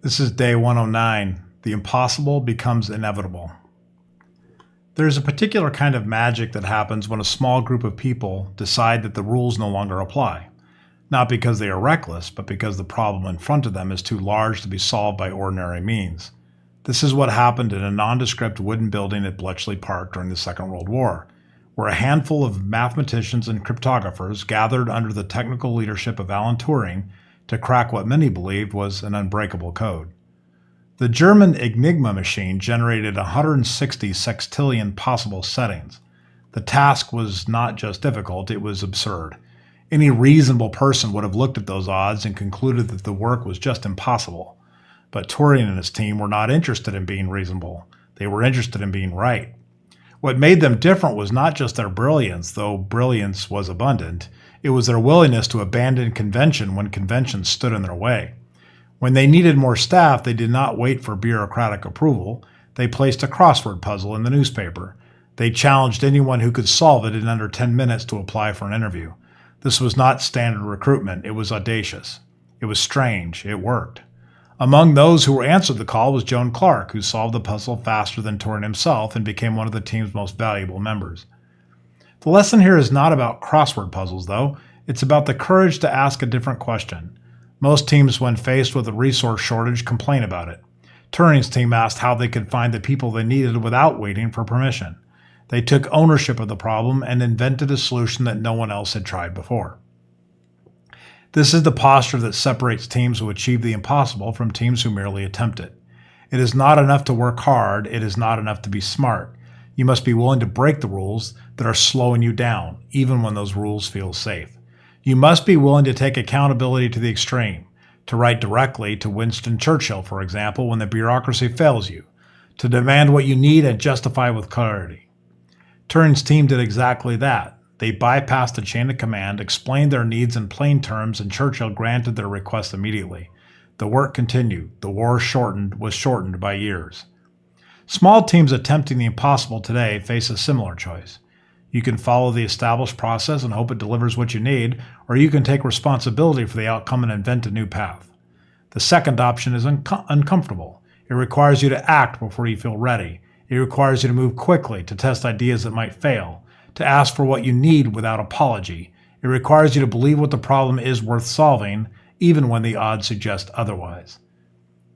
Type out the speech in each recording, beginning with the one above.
This is day 109. The impossible becomes inevitable. There's a particular kind of magic that happens when a small group of people decide that the rules no longer apply. Not because they are reckless, but because the problem in front of them is too large to be solved by ordinary means. This is what happened in a nondescript wooden building at Bletchley Park during the Second World War, where a handful of mathematicians and cryptographers gathered under the technical leadership of Alan Turing to crack what many believed was an unbreakable code. The German Enigma machine generated 160 sextillion possible settings. The task was not just difficult, it was absurd. Any reasonable person would have looked at those odds and concluded that the work was just impossible. But Turing and his team were not interested in being reasonable. They were interested in being right. What made them different was not just their brilliance, though brilliance was abundant. It was their willingness to abandon convention when convention stood in their way. When they needed more staff, they did not wait for bureaucratic approval. They placed a crossword puzzle in the newspaper. They challenged anyone who could solve it in under 10 minutes to apply for an interview. This was not standard recruitment. It was audacious. It was strange. It worked. Among those who answered the call was Joan Clark, who solved the puzzle faster than Turing himself and became one of the team's most valuable members. The lesson here is not about crossword puzzles, though. It's about the courage to ask a different question. Most teams, when faced with a resource shortage, complain about it. Turing's team asked how they could find the people they needed without waiting for permission. They took ownership of the problem and invented a solution that no one else had tried before. This is the posture that separates teams who achieve the impossible from teams who merely attempt it. It is not enough to work hard. It is not enough to be smart. You must be willing to break the rules that are slowing you down, even when those rules feel safe. You must be willing to take accountability to the extreme, to write directly to Winston Churchill, for example, when the bureaucracy fails you, to demand what you need and justify with clarity. Turing's team did exactly that. They bypassed the chain of command, explained their needs in plain terms, and Churchill granted their request immediately. The work continued. The war was shortened by years. Small teams attempting the impossible today face a similar choice. You can follow the established process and hope it delivers what you need, or you can take responsibility for the outcome and invent a new path. The second option is uncomfortable. It requires you to act before you feel ready. It requires you to move quickly, to test ideas that might fail, to ask for what you need without apology. It requires you to believe what the problem is worth solving, even when the odds suggest otherwise.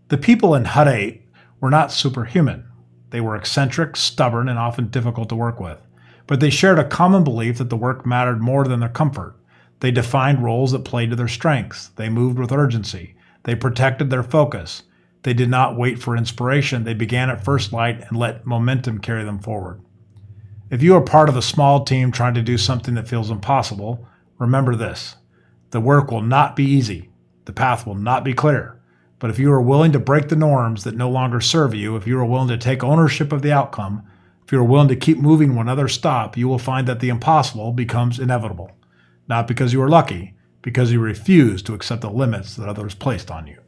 The people in Hut 8 were not superhuman. They were eccentric, stubborn, and often difficult to work with. But they shared a common belief that the work mattered more than their comfort. They defined roles that played to their strengths. They moved with urgency. They protected their focus. They did not wait for inspiration. They began at first light and let momentum carry them forward. If you are part of a small team trying to do something that feels impossible, remember this. The work will not be easy. The path will not be clear. But if you are willing to break the norms that no longer serve you, if you are willing to take ownership of the outcome, if you are willing to keep moving when others stop, you will find that the impossible becomes inevitable. Not because you are lucky, because you refuse to accept the limits that others placed on you.